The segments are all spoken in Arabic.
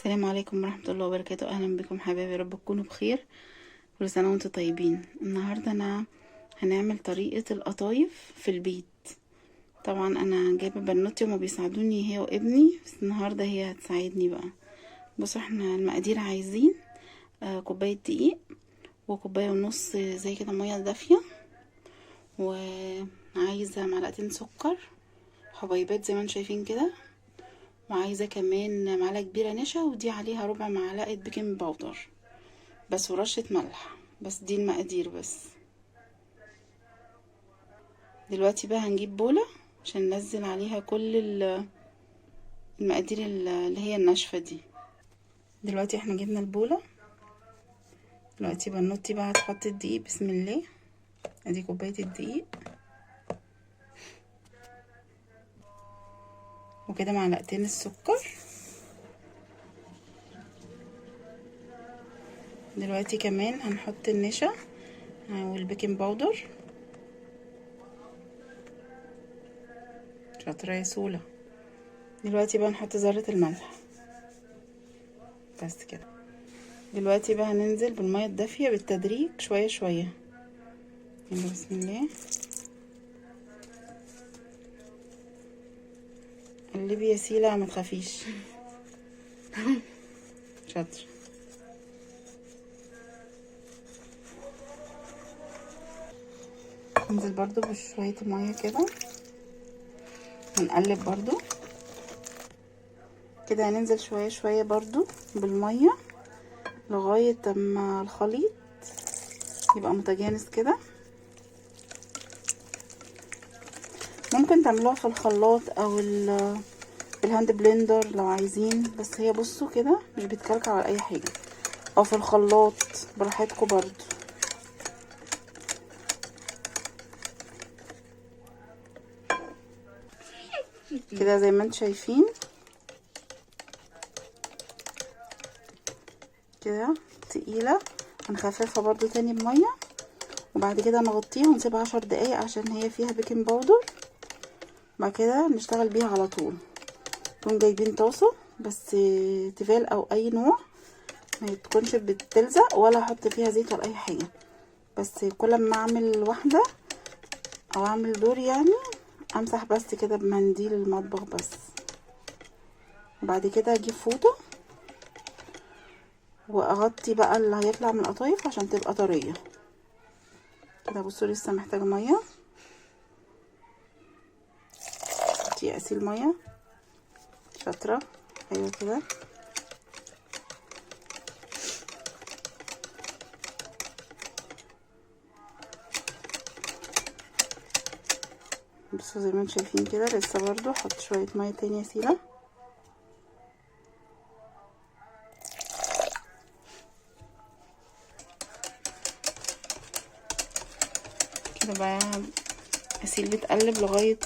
السلام عليكم ورحمة الله وبركاته. أهلا بكم حبايبي، يا رب تكونوا بخير. كل سنة وانتم طيبين. النهاردة أنا هنعمل طريقة القطايف في البيت. طبعا أنا جايبة بنوتي وما بيساعدوني هي وابني، بس النهاردة هي هتساعدني بقى. بصوا احنا المقادير عايزين كوباية دقيق، وكوباية ونص زي كده مية دافية، وعايزة معلقتين سكر حبيبات زي ما انتم شايفين كده، وعايزة كمان معلقة كبيرة نشا، ودي عليها ربع معلقة بيكنج باودر بس، ورشة ملح بس. دي المقادير بس. دلوقتي بقى هنجيب بولة عشان ننزل عليها كل المقادير اللي هي الناشفة دي. دلوقتي احنا جبنا البولة. دلوقتي بنوتي بقى هتحط الدقيق. بسم الله. ادي كوباية الدقيق، وكده معلقتين السكر. دلوقتي كمان هنحط النشا والبيكنج باودر. شاطرة يا سولا. دلوقتي بقى نحط ذرة الملح بس كده. دلوقتي بقى هننزل بالمية الدافية بالتدريج شوية شوية. يلا بسم الله. قلبي يا سيلا ما تخافيش. شاطر. ننزل برضو بشوية مية كده، هنقلب برضو كده. هننزل شوية شوية برضو بالمية لغاية اما الخليط يبقى متجانس كده. ممكن تعملوها في الخلاط او الهاند بلندر لو عايزين، بس هي بصوا كده مش بتكلكع على اي حاجة، او في الخلاط براحتكم برضو. كده زي ما انتم شايفين كده تقيلة. هنخففها برضو تاني بمية، وبعد كده نغطيها ونسيبها 10 دقايق عشان هي فيها بيكنج باودر. بعد كده نشتغل بيها على طول. نكون جايبين طاسة بس تيفال او اي نوع، ما تكونش بتلزق ولا احط فيها زيت ولا اي حاجة. بس كل ما اعمل واحدة او اعمل دور يعني امسح بس كده بمنديل المطبخ بس. وبعد كده اجيب فوطة واغطي بقى اللي هيطلع من القطايف عشان تبقى طرية كده. بصوا لسه محتاجة مية. دي اسيل مية. شاطرة. ايوه كده. بصوا زي ما انتم شايفين كده. لسه برضو احط شوية مية تاني يا سيلة. كده بقى اسيل بتقلب لغاية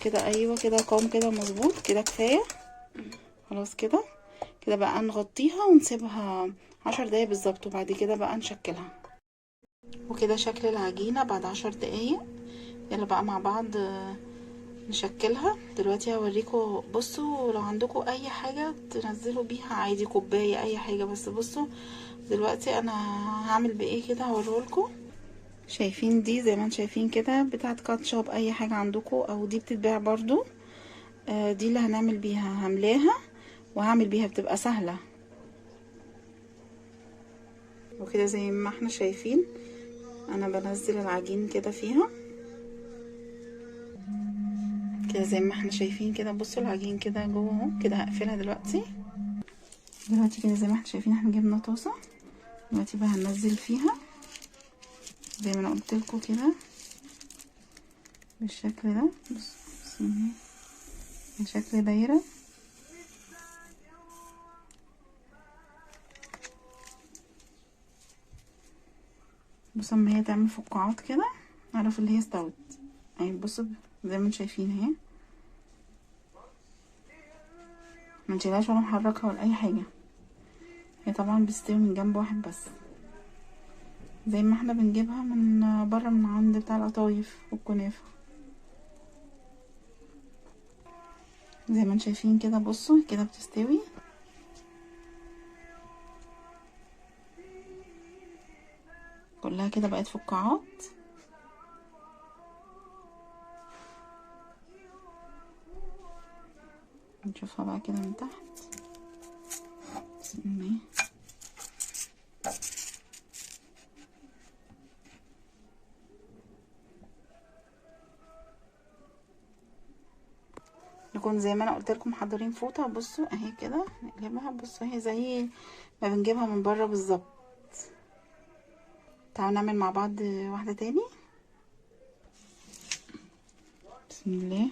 كده. ايوه كده قوام كده مظبوط كده، كفاية خلاص كده. كده بقى نغطيها ونسيبها 10 دقايق بالظبط، وبعد كده بقى نشكلها. وكده شكل العجينة بعد 10 دقايق. يلا بقى مع بعض نشكلها. دلوقتي هوريكم. بصوا لو عندكم اي حاجة تنزلوا بيها عادي، كوباية اي حاجة، بس بصوا دلوقتي انا هعمل بايه كده هوريلكم. شايفين دي زي ما انتم شايفين كده بتاعت كاتشب، اي حاجة عندكم، او دي بتتباع برضو. دي اللي هنعمل بيها، هملاها وهعمل بيها، بتبقى سهلة. وكده زي ما احنا شايفين انا بنزل العجين كده فيها كده زي ما احنا شايفين كده. بصوا العجين كده جوه اهو. كده هقفلها دلوقتي. كده زي ما احنا شايفين احنا جبنا طاسة. دلوقتي بقى هننزل فيها زي ما انا قلت لكم كده بالشكل ده. بسم الله. شكل دايرة. بصوا اما هي تعمل فقاعات كده اعرف اللي هي استوت. اهي بصوا زي ما انتم شايفين اهي، ما نشيلهاش ولا نحركها ولا اي حاجة. هي طبعا بتستوي من جنب واحد بس، زي ما احنا بنجيبها من بره من عند بتاع القطايف والكنافة. زي ما انتم شايفين كده. بصوا كده بتستوي. كلها كده بقت فقاعات. نشوفها بقى كده من تحت. بسم الله. نكون زي ما انا قلت لكم محضرين فوطه. بصوا اهي كده نقلبها. بصوا اهي زي ما بنجيبها من بره بالظبط. تعالوا نعمل مع بعض واحده تاني. بسم الله.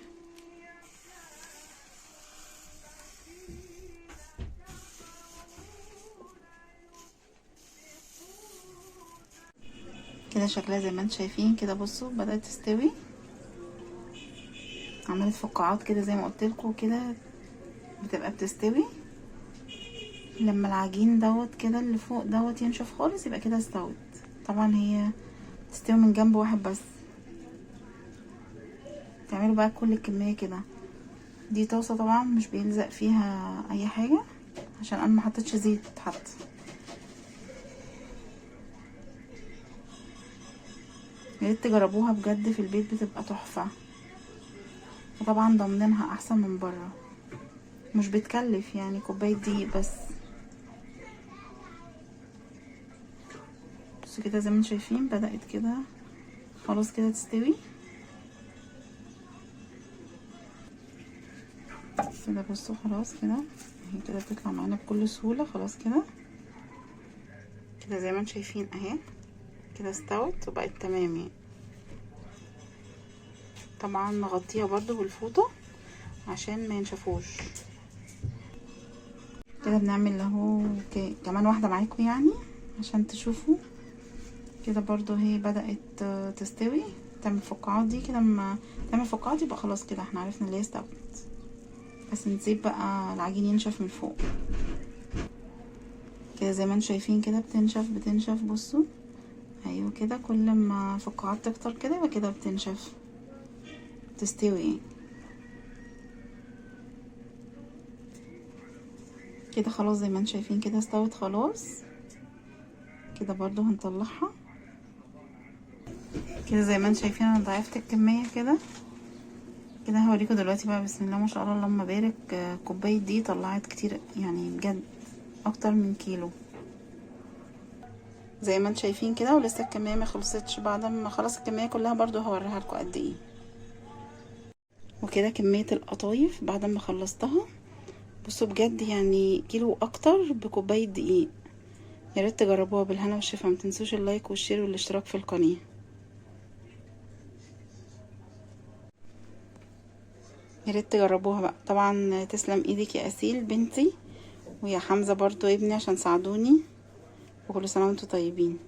كده شكلها زي ما انتم شايفين كده. بصوا بدأت تستوي، عملت فقاعات كده زي ما قلت لكم كده بتبقى بتستوي. لما العجين دوت كده اللي فوق دوت ينشف خالص يبقى كده استوت. طبعا هي تستوي من جنب واحد بس. تعملوا بقى كل الكمية كده. دي طاسة طبعا مش بيلزق فيها اي حاجة عشان انا ما حطيتش زيت حتى. يا ريت تجربوها بجد في البيت بتبقى تحفة. وطبعا ضامنينها احسن من بره. مش بتكلف يعني كوباية دقيق بس. بصوا كده زي ما انتم شايفين بدأت كده خلاص كده تستوي كده. بصوا خلاص كده اهي كده بتطلع معانا بكل سهولة. خلاص كده كده زي ما انتم شايفين اهي كده استوت وبقت تمام يعني. طبعا نغطيها برضو بالفوطة عشان ما ينشفوش. كده بنعمل اهو كمان واحدة معاكم يعني عشان تشوفوا. كده برضو هي بدأت تستوي تعمل فقاعات. دي كده لما تعمل فقاعات يبقى خلاص كده احنا عرفنا اللي هي استوت. بس نسيب بقى العجين ينشف من فوق كده زي ما انتم شايفين كده بتنشف. بصوا ايوه كده كل ما الفقاعات تكتر كده يبقى كده بتنشف تستوي كده. خلاص زي ما انتم شايفين كده استوت خلاص. كده برضو هنطلعها كده زي ما انتم شايفين. انا ضاعفت الكميه كده. هوريكم دلوقتي بقى. بسم الله ما شاء الله اللهم بارك. كوبايه دي طلعت كتير يعني بجد اكتر من كيلو زي ما انتم شايفين كده. ولسه الكميه ما خلصتش. بعد ما خلص الكميه كلها برضو هوريها لكم قد ايه. وكده كميه القطايف بعد ما خلصتها بصوا بجد يعني كيلو اكتر بكوبايه دقيق. يا ريت تجربوها بالهنا والشفا. ما تنسوش اللايك والشير والاشتراك في القناه. يا ريت تجربوها بقى. طبعا تسلم ايدك يا اسيل بنتي ويا حمزه برضو ابني عشان ساعدوني. وكل سنه وانتم طيبين.